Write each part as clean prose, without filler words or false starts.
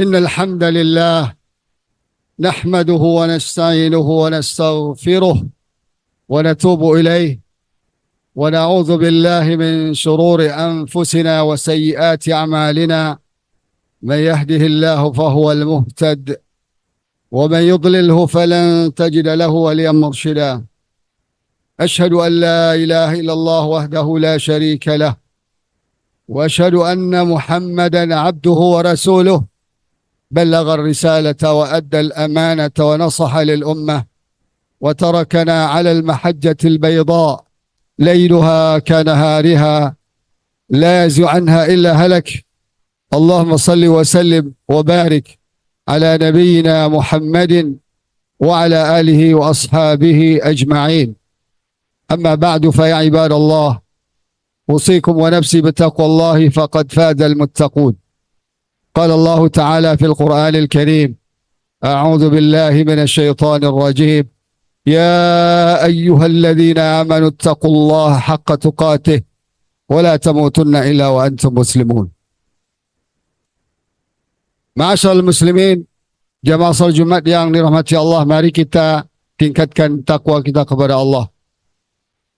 إن الحمد لله نحمده ونستعينه ونستغفره ونتوب إليه ونعوذ بالله من شرور أنفسنا وسيئات أعمالنا. من يهده الله فهو المهتد ومن يضلله فلن تجد له وليا مرشدا. أشهد أن لا إله إلا الله وحده لا شريك له وأشهد أن محمدا عبده ورسوله بلغ الرسالة وأدى الأمانة ونصح للأمة وتركنا على المحجة البيضاء ليلها كنهارها لا يزيغ عنها إلا هلك. اللهم صل وسلم وبارك على نبينا محمد وعلى آله وأصحابه أجمعين. أما بعد فيا عباد الله، أوصيكم ونفسي بتقوى الله فقد فاز المتقون. قال الله تعالى في القرآن الكريم: أعوذ بالله من الشيطان الرجيم. يا أيها الذين آمنوا اتقوا الله حق تقاته ولا تموتن إلا وأنتم مسلمون. Ma'asyiral muslimin, jamaah salat Jumat yang dirahmati Allah, mari kita tingkatkan takwa kita kepada Allah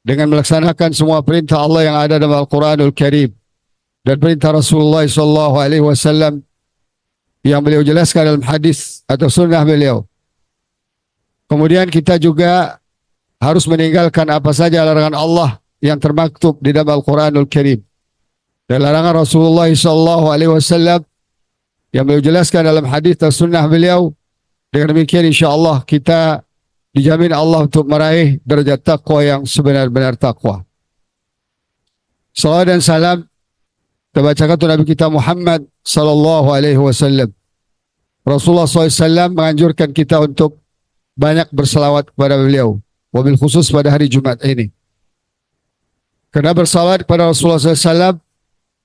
dengan melaksanakan semua perintah Allah yang ada dalam Al-Quranul Karim dan perintah Rasulullah SAW yang beliau jelaskan dalam hadis atau sunnah beliau. Kemudian kita juga harus meninggalkan apa saja larangan Allah yang termaktub di dalam Al-Quranul Karim dan larangan Rasulullah SAW yang beliau jelaskan dalam hadis atau sunnah beliau. Dengan demikian insyaAllah kita dijamin Allah untuk meraih derajat taqwa yang sebenar-benar taqwa. Salawat dan salam terbacakan untuk Nabi kita Muhammad sallallahu alaihi wasallam. Rasulullah SAW menganjurkan kita untuk banyak bersalawat kepada beliau, wabil khusus pada hari Jumat ini. Karena bersalawat kepada Rasulullah SAW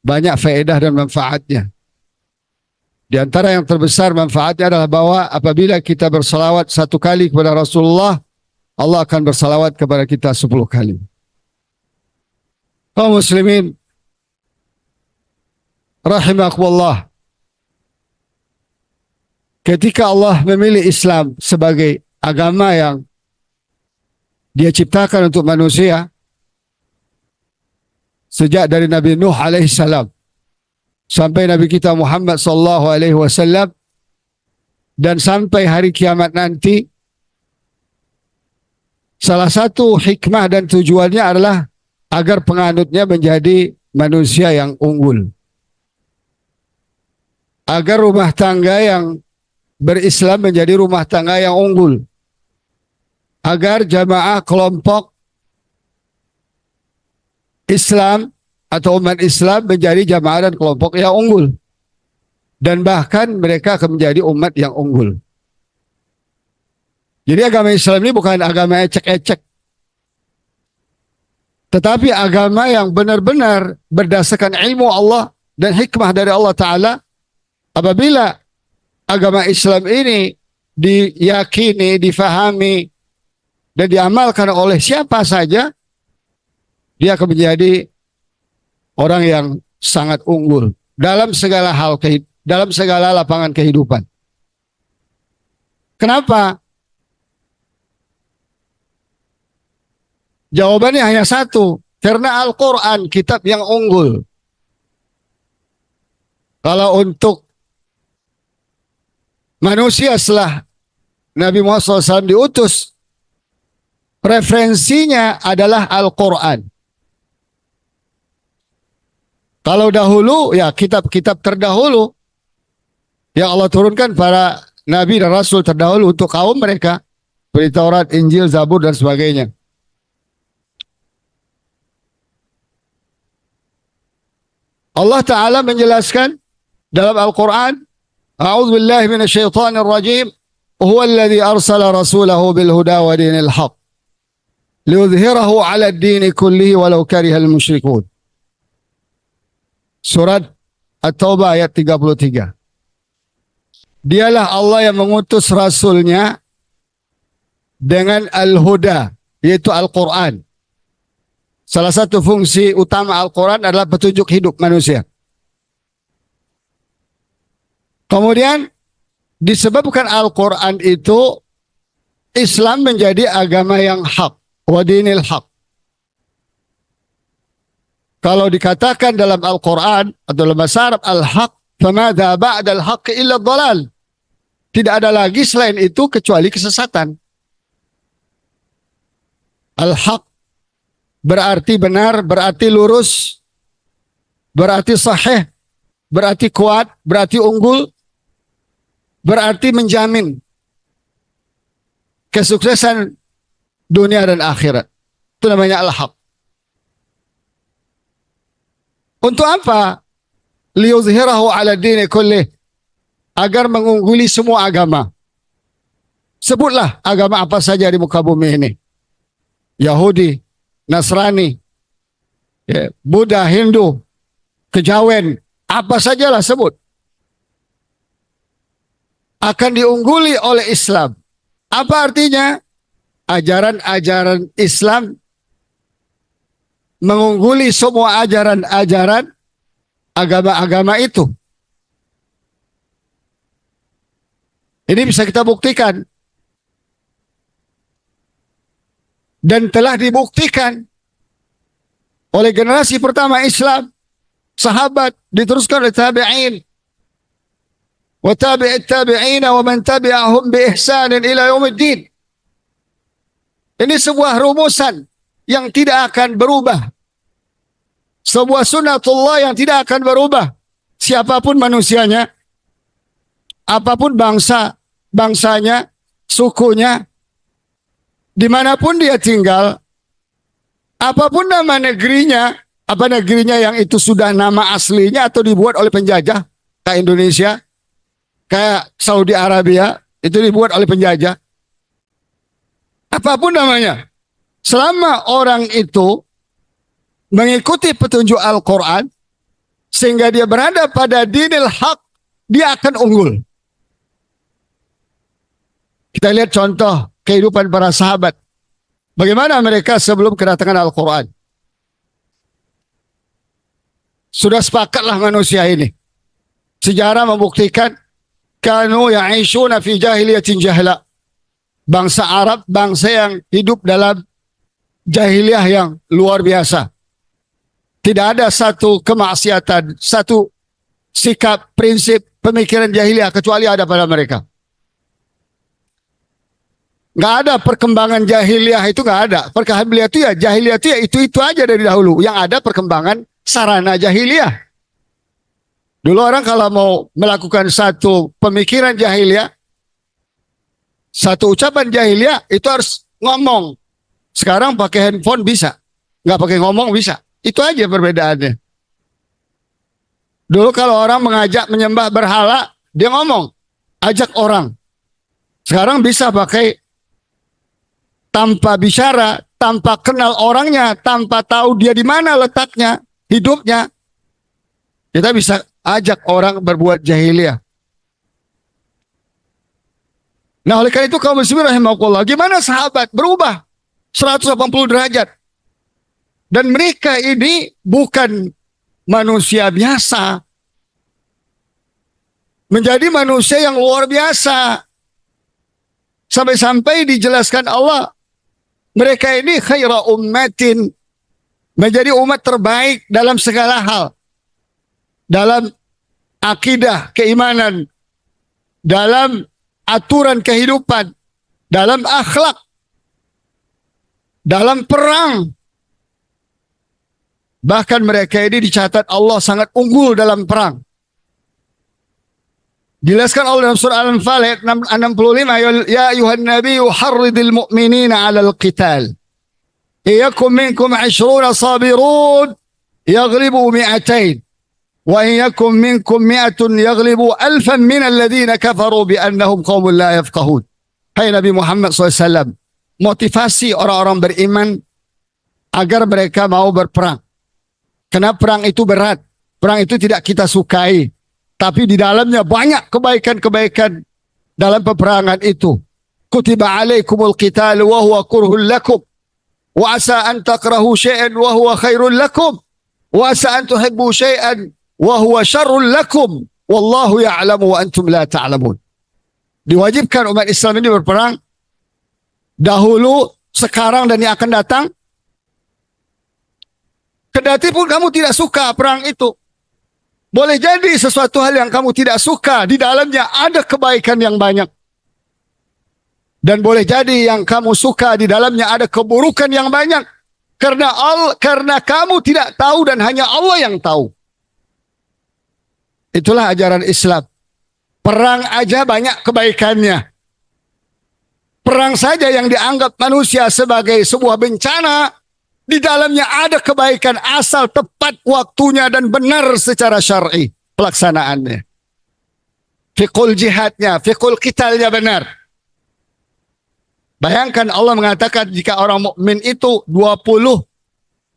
banyak faedah dan manfaatnya. Di antara yang terbesar manfaatnya adalah bahwa apabila kita bersalawat 1 kali kepada Rasulullah, Allah akan bersalawat kepada kita 10 kali. Kaum muslimin rahimakumullah, ketika Allah memilih Islam sebagai agama yang Dia ciptakan untuk manusia, sejak dari Nabi Nuh alaihissalam sampai Nabi kita Muhammad sallallahu alaihi wasallam dan sampai hari kiamat nanti, salah satu hikmah dan tujuannya adalah agar penganutnya menjadi manusia yang unggul, agar rumah tangga yang berislam menjadi rumah tangga yang unggul, agar jamaah kelompok Islam atau umat Islam menjadi jamaah dan kelompok yang unggul, dan bahkan mereka akan menjadi umat yang unggul. Jadi agama Islam ini bukan agama ecek-ecek, tetapi agama yang benar-benar berdasarkan ilmu Allah dan hikmah dari Allah Ta'ala. Apabila agama Islam ini diyakini, difahami, dan diamalkan oleh siapa saja, dia akan menjadi orang yang sangat unggul dalam segala hal, dalam segala lapangan kehidupan. Kenapa? Jawabannya hanya satu, karena Al-Quran kitab yang unggul. Kalau untuk manusia setelah Nabi Muhammad SAW diutus, referensinya adalah Al-Quran. Kalau dahulu, ya kitab-kitab terdahulu yang Allah turunkan para Nabi dan Rasul terdahulu untuk kaum mereka, seperti Taurat, Injil, Zabur, dan sebagainya. Allah Ta'ala menjelaskan dalam Al-Quran, A'udzu billahi minasyaitonir rajim, huwa alladhi arsala rasulahu bil huda wa dinil haq liyudhhirahu 'ala ad-din kullihi walau karihal musyrikun. Surat At-Taubah ayat 33. Dialah Allah yang mengutus Rasulnya dengan Al-Huda, yaitu Al-Quran. Salah satu fungsi utama Al-Quran adalah petunjuk hidup manusia. Kemudian disebabkan Al-Quran itu Islam menjadi agama yang hak, wa dinil hak. Kalau dikatakan dalam Al-Quran atau dalam bahasa Arab al-haq, famadha ba'dal haqq illa dhalal. Tidak ada lagi selain itu kecuali kesesatan. Al-haq berarti benar, berarti lurus, berarti sahih, berarti kuat, berarti unggul, berarti menjamin kesuksesan dunia dan akhirat. Itu namanya al-haq. Untuk apa? Liyuzhirahu ala dini kullih. Agar mengungguli semua agama. Sebutlah agama apa saja di muka bumi ini. Yahudi, Nasrani, Buddha, Hindu, Kejawen, apa sajalah sebut. Akan diungguli oleh Islam. Apa artinya? Ajaran-ajaran Islam mengungguli semua ajaran-ajaran agama-agama itu. Ini bisa kita buktikan. Dan telah dibuktikan oleh generasi pertama Islam, sahabat, diteruskan oleh tabi'in, wa tabi'it tabi'ina wa man tabi'ahum bi ihsanin ila yaumiddin. Ini sebuah rumusan yang tidak akan berubah. Sebuah sunnatullah yang tidak akan berubah. Siapapun manusianya, apapun bangsanya, sukunya, dimanapun dia tinggal, apapun nama negerinya, apa negerinya yang itu sudah nama aslinya atau dibuat oleh penjajah, kayak Indonesia, kayak Saudi Arabia, itu dibuat oleh penjajah. Apapun namanya. Selama orang itu mengikuti petunjuk Al-Quran, sehingga dia berada pada dinil haq, dia akan unggul. Kita lihat contoh kehidupan para sahabat. Bagaimana mereka sebelum kedatangan Al-Quran. Sudah sepakatlah manusia ini. Sejarah membuktikan, kanu ya'ishuna fi jahiliyatin jahla. Bangsa Arab, bangsa yang hidup dalam jahiliyah yang luar biasa. Tidak ada satu kemaksiatan, satu sikap, prinsip, pemikiran jahiliyah kecuali ada pada mereka. Nggak ada perkembangan jahiliyah itu, nggak ada. Perkembangan itu ya jahiliyah itu ya itu aja dari dahulu. Yang ada perkembangan sarana jahiliyah. Dulu orang kalau mau melakukan satu pemikiran jahiliyah, satu ucapan jahiliyah itu harus ngomong. Sekarang pakai handphone bisa, nggak pakai ngomong bisa. Itu aja perbedaannya. Dulu kalau orang mengajak menyembah berhala, dia ngomong, ajak orang. Sekarang bisa pakai tanpa bicara, tanpa kenal orangnya, tanpa tahu dia di mana letaknya, hidupnya. Kita bisa ajak orang berbuat jahiliyah. Nah, oleh karena itu kaum muslimin rahimakumullah, gimana sahabat berubah 180 derajat. Dan mereka ini bukan manusia biasa. Menjadi manusia yang luar biasa. Sampai-sampai dijelaskan Allah, mereka ini khaira ummatin, menjadi umat terbaik dalam segala hal. Dalam akidah, keimanan, dalam aturan kehidupan, dalam akhlak, dalam perang. Bahkan mereka ini dicatat Allah sangat unggul dalam perang. Jelaskan Allah dalam surah Al-Anfal ayat 65, ya ayuhan nabiyyu harridil mu'minina 'alal qital. Iyakum minkum 20 sabirun yaghlibu 200. Wa iyakum minkum 100 yaghlibu 1000 min alladhina kafaru bi annahum qaumun la yafqahun. Hai Nabi Muhammad SAW, motivasi orang-orang beriman agar mereka mau berperang. Karena perang itu berat. Perang itu tidak kita sukai. Tapi di dalamnya banyak kebaikan-kebaikan dalam peperangan itu. Kutiba alaikumul qital wa huwa kurhul lakum. Wa asa an takrahu syai'an wa huwa khairul lakum. Wa asa an tuhibbu syai'an wa huwa syarrul lakum. Wallahu ya'lamu wa antum la ta'lamun. Diwajibkan umat Islam ini berperang dahulu, sekarang, dan yang akan datang. Kendati pun kamu tidak suka perang itu. Boleh jadi sesuatu hal yang kamu tidak suka, di dalamnya ada kebaikan yang banyak. Dan boleh jadi yang kamu suka, di dalamnya ada keburukan yang banyak. Karena kamu tidak tahu dan hanya Allah yang tahu. Itulah ajaran Islam. Perang aja banyak kebaikannya. Perang saja yang dianggap manusia sebagai sebuah bencana, di dalamnya ada kebaikan asal tepat waktunya dan benar secara syar'i pelaksanaannya. Fiqhul jihadnya, fiqhul qitalnya benar. Bayangkan Allah mengatakan jika orang mukmin itu 20,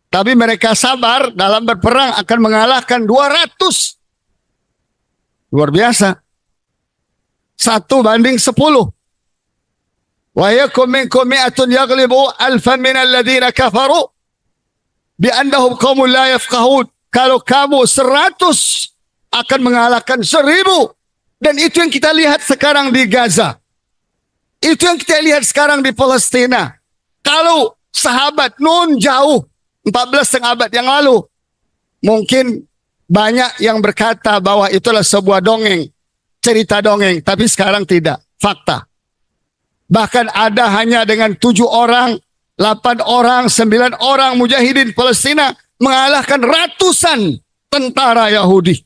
tapi mereka sabar dalam berperang akan mengalahkan 200. Luar biasa. 1:10. Wa yakum minkum mi'atun yaghlibu alfan minal ladzina kafaru bi'annahum qaumun la yafqahun. Kalau kamu 100 akan mengalahkan 1000. Dan itu yang kita lihat sekarang di Gaza. Itu yang kita lihat sekarang di Palestina. Kalau sahabat Nun jauh 14,5 abad yang lalu, mungkin banyak yang berkata bahwa itulah sebuah dongeng, cerita dongeng, tapi sekarang tidak, fakta. Bahkan ada hanya dengan 7 orang, 8 orang, 9 orang mujahidin Palestina mengalahkan ratusan tentara Yahudi.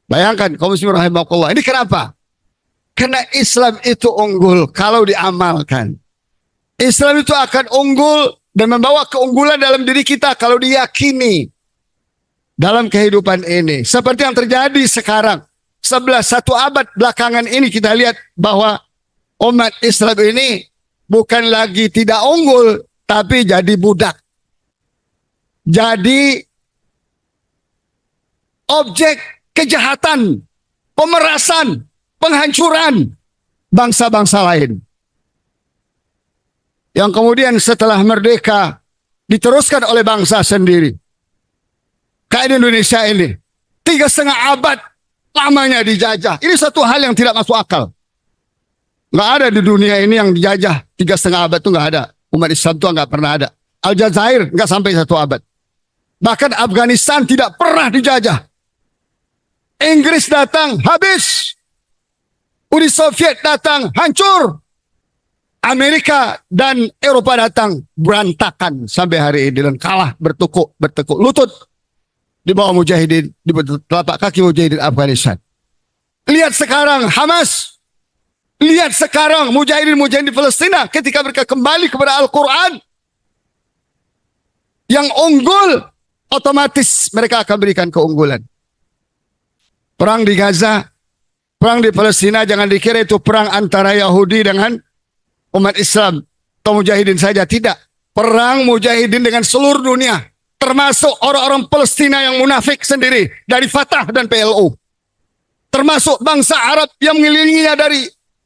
Bayangkan, kaum muslimin rahimakumullah. Ini kenapa? Karena Islam itu unggul kalau diamalkan. Islam itu akan unggul dan membawa keunggulan dalam diri kita kalau diyakini dalam kehidupan ini. Seperti yang terjadi sekarang. 1 abad belakangan ini kita lihat bahwa umat Islam ini bukan lagi tidak unggul, tapi jadi budak. Jadi objek kejahatan, pemerasan, penghancuran bangsa-bangsa lain. Yang kemudian setelah merdeka diteruskan oleh bangsa sendiri. Kayak Indonesia ini 3,5 abad lamanya dijajah. Ini satu hal yang tidak masuk akal. Nggak ada di dunia ini yang dijajah 3,5 abad, itu nggak ada. Umat Islam itu nggak pernah ada. Aljazair nggak sampai 1 abad. Bahkan Afghanistan tidak pernah dijajah. Inggris datang, habis. Uni Soviet datang, hancur. Amerika dan Eropa datang, berantakan sampai hari ini. Dan kalah, bertekuk lutut di bawah mujahidin, di telapak kaki mujahidin Afghanistan. Lihat sekarang Hamas. Lihat sekarang mujahidin di Palestina ketika mereka kembali kepada Al-Quran. Yang unggul, otomatis mereka akan berikan keunggulan. Perang di Gaza, perang di Palestina, jangan dikira itu perang antara Yahudi dengan umat Islam atau mujahidin saja. Tidak. Perang mujahidin dengan seluruh dunia. Termasuk orang-orang Palestina yang munafik sendiri dari Fatah dan PLO. Termasuk bangsa Arab yang mengelilinginya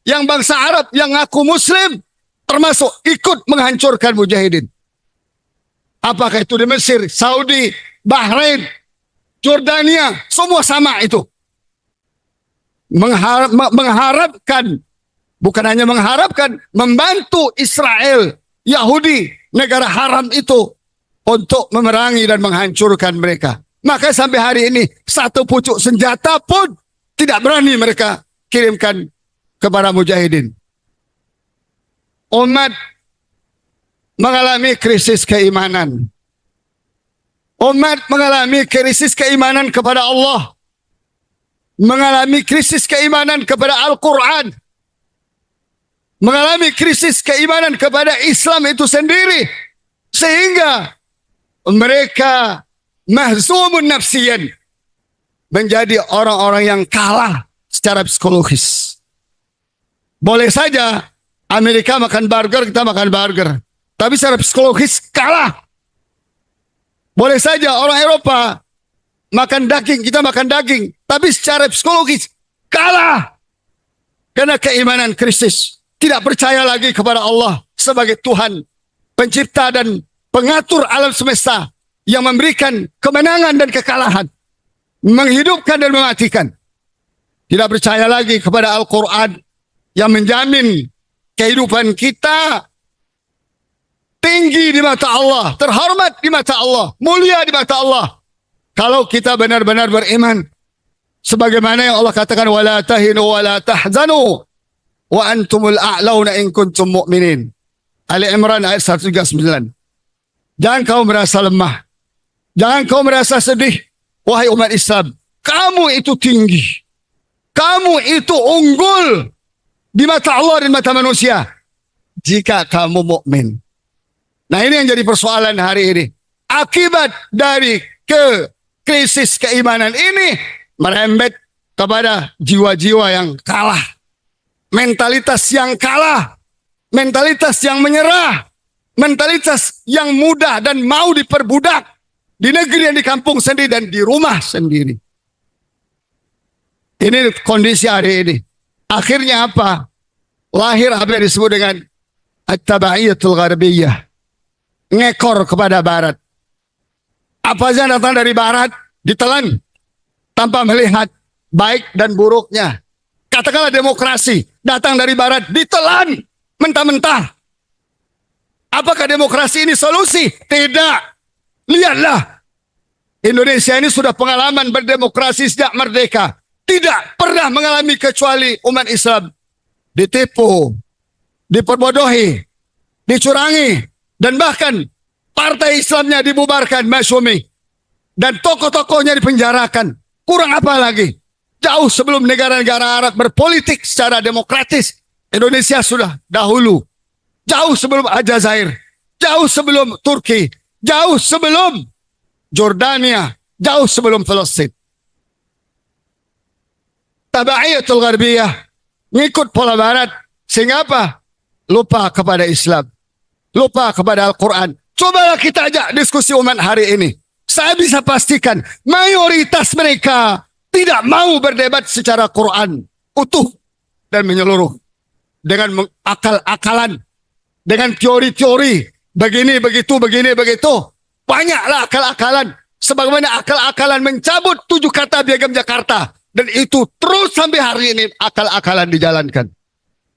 yang bangsa Arab yang ngaku Muslim. Termasuk ikut menghancurkan mujahidin. Apakah itu di Mesir, Saudi, Bahrain, Jordania, semua sama itu. Mengharapkan, bukan hanya mengharapkan, membantu Israel, Yahudi, negara haram itu untuk memerangi dan menghancurkan mereka. Maka sampai hari ini satu pucuk senjata pun tidak berani mereka kirimkan kepada mujahidin. Umat mengalami krisis keimanan. Umat mengalami krisis keimanan kepada Allah. Mengalami krisis keimanan kepada Al-Quran. Mengalami krisis keimanan kepada Islam itu sendiri. Sehingga mereka mahzumun nafsiyan. Menjadi orang-orang yang kalah secara psikologis. Boleh saja Amerika makan burger, kita makan burger. Tapi secara psikologis kalah. Boleh saja orang Eropa makan daging, kita makan daging. Tapi secara psikologis kalah. Karena keimanan krisis. Tidak percaya lagi kepada Allah sebagai Tuhan, pencipta dan pengatur alam semesta yang memberikan kemenangan dan kekalahan. menghidupkan dan mematikan. Tidak percaya lagi kepada Al-Quran yang menjamin kehidupan kita tinggi di mata Allah, terhormat di mata Allah, mulia di mata Allah. Kalau kita benar-benar beriman, sebagaimana yang Allah katakan, wala tahinu wala tahzanu wa antumul a'launa in kuntum mu'minin. Ali Imran ayat 139. Jangan kau merasa lemah, jangan kau merasa sedih, wahai umat Islam. Kamu itu tinggi, kamu itu unggul di mata Allah dan mata manusia jika kamu mukmin. Nah, ini yang jadi persoalan hari ini. Akibat dari krisis keimanan ini merembet kepada jiwa-jiwa yang kalah, mentalitas yang kalah, mentalitas yang menyerah, mentalitas yang mudah dan mau diperbudak di negeri dan di kampung sendiri dan di rumah sendiri. Ini kondisi hari ini. Akhirnya apa? Lahir apa yang disebut dengan at-tabaiyatul gharbiyah. Ngekor kepada barat. Apa saja datang dari barat ditelan tanpa melihat baik dan buruknya. Katakanlah demokrasi datang dari barat ditelan mentah-mentah. Apakah demokrasi ini solusi? Tidak. Lihatlah, Indonesia ini sudah pengalaman berdemokrasi sejak merdeka. Tidak pernah mengalami kecuali umat Islam ditipu, diperbodohi, dicurangi, dan bahkan partai Islamnya dibubarkan, masyumi, dan tokoh-tokohnya dipenjarakan. Kurang apa lagi? Jauh sebelum negara-negara Arab berpolitik secara demokratis, Indonesia sudah dahulu. Jauh sebelum Aljazair, jauh sebelum Turki, jauh sebelum Jordania, jauh sebelum Palestina. Tabaiyatul gharbiyah, ngikut pola barat, sehingga apa? Lupa kepada Islam, lupa kepada Al-Quran. Cobalah kita ajak diskusi umat hari ini. Saya bisa pastikan mayoritas mereka tidak mau berdebat secara Quran utuh dan menyeluruh, dengan akal-akalan, dengan teori-teori begini begitu, begini begitu. Banyaklah akal-akalan, sebagaimana akal-akalan mencabut 7 kata Piagam Jakarta, dan itu terus sampai hari ini akal-akalan dijalankan.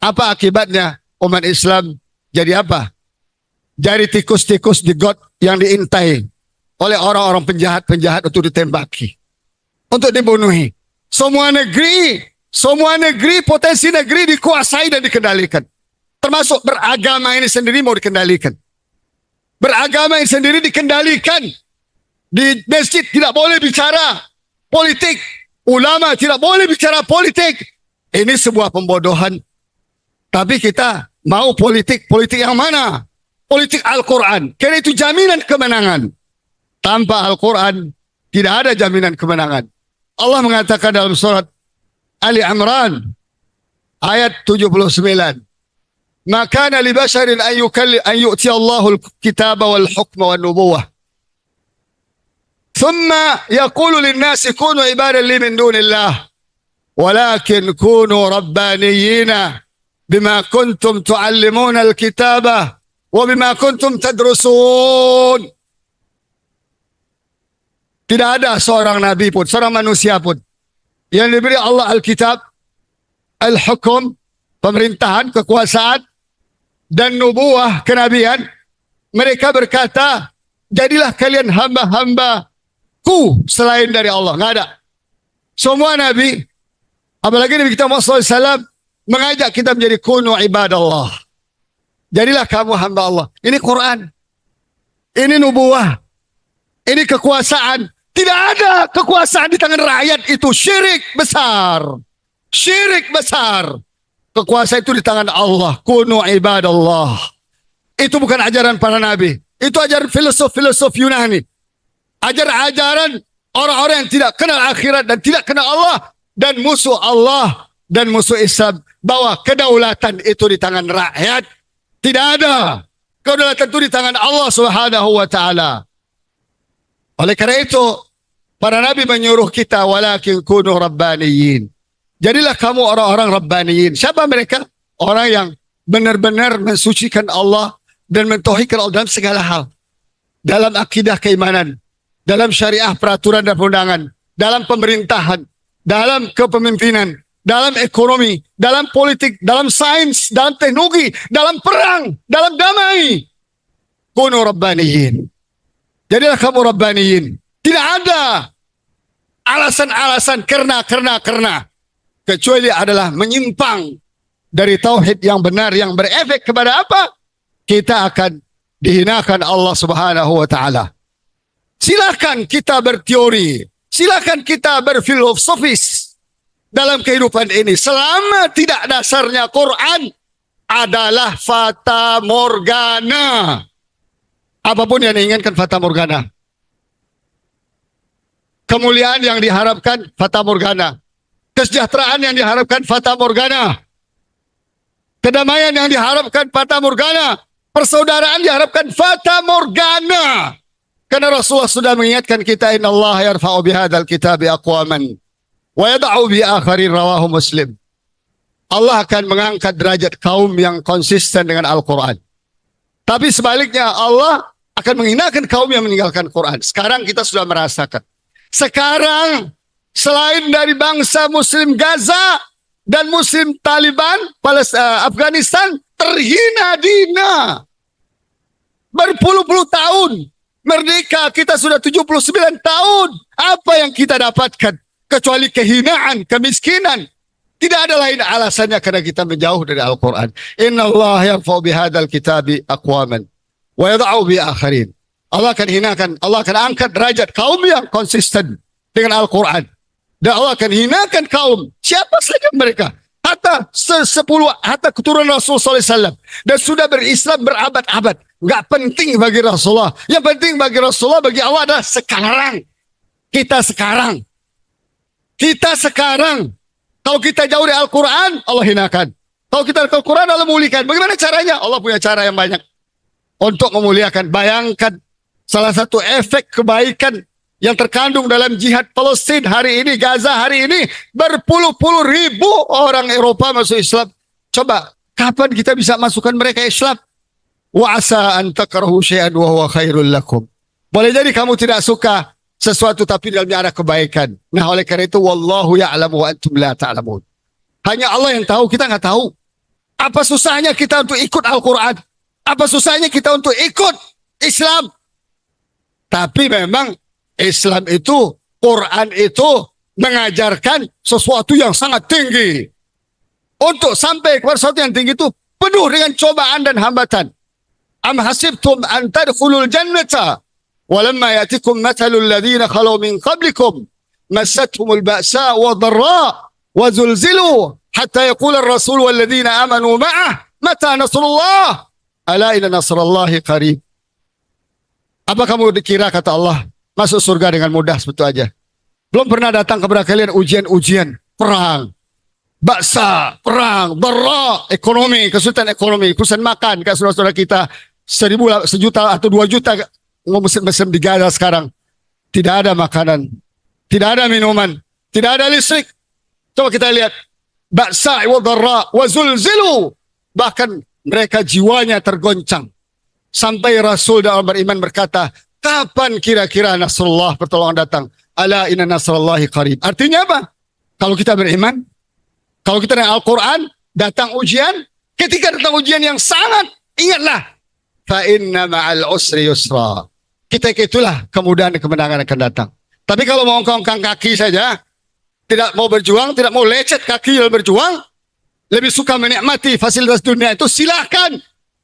Apa akibatnya? Umat Islam jadi apa? Jadi tikus-tikus di got yang diintai oleh orang-orang penjahat-penjahat untuk ditembaki, untuk dibunuhi. Semua negeri, potensi negeri dikuasai dan dikendalikan. Termasuk beragama ini sendiri mau dikendalikan. Beragama ini sendiri dikendalikan. Di masjid tidak boleh bicara politik. Ulama tidak boleh bicara politik. Ini sebuah pembodohan. Tapi kita mau politik yang mana? Politik Al-Quran. Karena itu jaminan kemenangan. Tanpa Al-Quran tidak ada jaminan kemenangan. Allah mengatakan dalam surat Ali Imran ayat 79. Maka li basharin an yu'ti Allahul kitaba wal hukma wan nubuwah. Thumma yaqulu lin-nasi kunu ibadan li min dunillah. Walakin kunu rabbaniyina bima kuntum tu'allimuna al-kitaba wa bima kuntum tadrusun. Tidak ada seorang nabi pun, seorang manusia pun yang diberi Allah Alkitab, Al-Hukum, pemerintahan, kekuasaan, dan nubuah, kenabian. Mereka berkata, jadilah kalian hamba-hambaku selain dari Allah. Nggak ada. Semua nabi, apalagi Nabi kita Muhammad SAW, mengajak kita menjadi kunu ibadallah. Jadilah kamu hamba Allah. Ini Quran. Ini nubuah. Ini kekuasaan. Tidak ada kekuasaan di tangan rakyat, itu syirik besar. Syirik besar. Kekuasaan itu di tangan Allah. Kunu ibadallah. Itu bukan ajaran para nabi. Itu ajaran filosof Yunani. Ajaran orang-orang yang tidak kenal akhirat dan tidak kenal Allah. Dan musuh Allah dan musuh Islam. Bahwa kedaulatan itu di tangan rakyat. Tidak ada. Kedaulatan itu di tangan Allah Subhanahu wa ta'ala. Oleh karena itu, para nabi menyuruh kita, walakin kunu rabbaniyin. Jadilah kamu orang-orang rabbaniyin. Siapa mereka? Orang yang benar-benar mensucikan Allah dan mentauhidkan Allah dalam segala hal. Dalam akidah keimanan, dalam syariah, peraturan dan perundangan, dalam pemerintahan, dalam kepemimpinan, dalam ekonomi, dalam politik, dalam sains, dalam teknologi, dalam perang, dalam damai. Kunu rabbaniyin. Jadilah kamu rabbaniyin. Tidak ada alasan-alasan karena. Kecuali adalah menyimpang dari tauhid yang benar yang berefek kepada apa? Kita akan dihinakan Allah Subhanahu wa taala. Silakan kita berteori, silakan kita berfilosofis dalam kehidupan ini selama tidak dasarnya Quran adalah fata morgana. Apapun yang diinginkan fata morgana. Kemuliaan yang diharapkan fata morgana. Kesejahteraan yang diharapkan fata morgana. Kedamaian yang diharapkan fata morgana. Persaudaraan diharapkan fata morgana. Karena Rasulullah sudah mengingatkan kita, innallaha yarfa'u bihadzal kitabi aqwaman wa yad'u bi akharin, rawahu Muslim. Allah akan mengangkat derajat kaum yang konsisten dengan Al-Quran. Tapi sebaliknya Allah akan menghinakan kaum yang meninggalkan Quran. Sekarang kita sudah merasakan. Sekarang selain dari bangsa Muslim Gaza dan Muslim Taliban Afghanistan terhina-dina. Berpuluh-puluh tahun merdeka, kita sudah 79 tahun. Apa yang kita dapatkan kecuali kehinaan, kemiskinan? Tidak ada lain alasannya karena kita menjauh dari Al-Quran. Innallaha yarfa'u bihadzal kitabi aqwaman wa yad'u bi akharin. Allah akan hinakan, Allah akan angkat derajat kaum yang konsisten dengan Al-Quran. Dan Allah akan hinakan kaum siapa saja mereka. Hatta keturunan Rasulullah SAW dan sudah berislam berabad-abad. Enggak penting bagi Rasulullah. Yang penting bagi Rasulullah, bagi Allah adalah sekarang. Kita sekarang. Kalau kita jauh dari Al-Quran, Allah hinakan. Kalau kita dari Al-Quran, Allah muliakan. Bagaimana caranya? Allah punya cara yang banyak untuk memuliakan. Bayangkan salah satu efek kebaikan yang terkandung dalam jihad Palestina hari ini, Gaza hari ini, berpuluh-puluh ribu orang Eropa masuk Islam. Coba, kapan kita bisa masukkan mereka Islam? Wa asa an takrahu syai'an wa huwa khairul lakum. Boleh jadi kamu tidak suka sesuatu tapi dalamnya ada kebaikan. Nah, oleh karena itu wallahu ya'lamu wa antum la ta'lamun. Hanya Allah yang tahu, kita nggak tahu. Apa susahnya kita untuk ikut Al-Quran? Apa susahnya kita untuk ikut Islam? Tapi memang Islam itu, Quran itu mengajarkan sesuatu yang sangat tinggi. Untuk sampai kepada sesuatu yang tinggi itu penuh dengan cobaan dan hambatan. Am hasibtum an tadkhulul jannata walamma ya'tikum mathalul ladzina khalu min qablikum massathumul ba'sa wa dharra wa zulzilu hatta yaqula ar-rasul wal ladzina amanu ma'ah mata nasrullah ala inna nasrallahi qarib. Apa kamu dikira, kata Allah, masuk surga dengan mudah begitu aja? Belum pernah datang kepada kalian ujian-ujian, perang, baksa, perang, dharra, ekonomi, kesulitan ekonomi, kesulitan makan. Kayak saudara-saudara kita 1 juta atau 2 juta muslim di Gaza sekarang. Tidak ada makanan, tidak ada minuman, tidak ada listrik. Coba kita lihat. Baksa wa dharra wa zulzilu. Bahkan mereka jiwanya tergoncang. Sampai Rasul dalam beriman berkata, kapan kira-kira Nasrullah, pertolongan datang? Ala inna nasrallahi qarib. Artinya apa? Kalau kita beriman, kalau kita dengan Al-Quran, datang ujian, ketika datang ujian yang sangat, ingatlah, fa inna ma'al usri yusra. Kita itulah kemudahan dan kemenangan akan datang. Tapi kalau mau ongkang kaki saja, tidak mau berjuang, tidak mau lecet kaki dalam berjuang, lebih suka menikmati fasilitas dunia itu, silakan.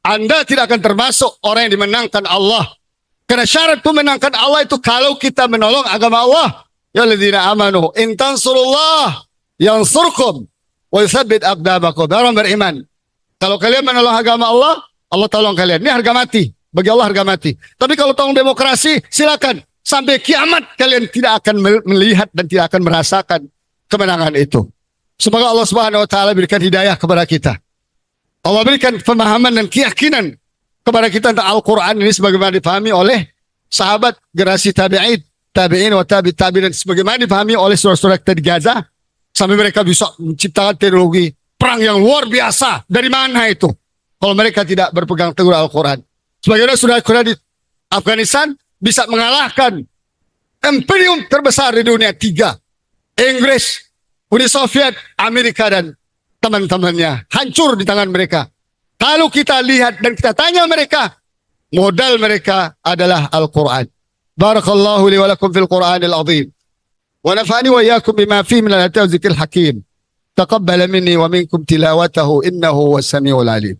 Anda tidak akan termasuk orang yang dimenangkan Allah. Karena syarat memenangkan Allah itu kalau kita menolong agama Allah. Ya alladzina amanu in tansurullah yansurkum wa yutsabbit aqdamakum. Orang beriman, kalau kalian menolong agama Allah, Allah tolong kalian. Ini harga mati. Bagi Allah harga mati. Tapi kalau tolong demokrasi, silakan. Sampai kiamat kalian tidak akan melihat dan tidak akan merasakan kemenangan itu. Semoga Allah Subhanahu wa taala berikan hidayah kepada kita. Allah berikan pemahaman dan keyakinan kepada kita tentang Al-Quran ini sebagaimana dipahami oleh sahabat generasi tabi'in wa tabi'in, dan sebagaimana dipahami oleh saudara-saudara kita di Gaza, sampai mereka bisa menciptakan teknologi perang yang luar biasa. Dari mana itu? Kalau mereka tidak berpegang teguh Al-Quran. Sebagaimana saudara-saudara di Afghanistan bisa mengalahkan imperium terbesar di dunia, tiga. Inggris, Uni Soviet, Amerika dan teman-temannya. Hancur di tangan mereka. Kalau kita lihat dan kita tanya mereka, modal mereka adalah Al-Quran. Barakallahu li wa lakum fil Quranil azim. Wa nafa'ani wa iyyakum bima fihi min al-ayati wa dzikril hakim. Taqabbal minni wa minkum tilawatahu innahu was samiul alim.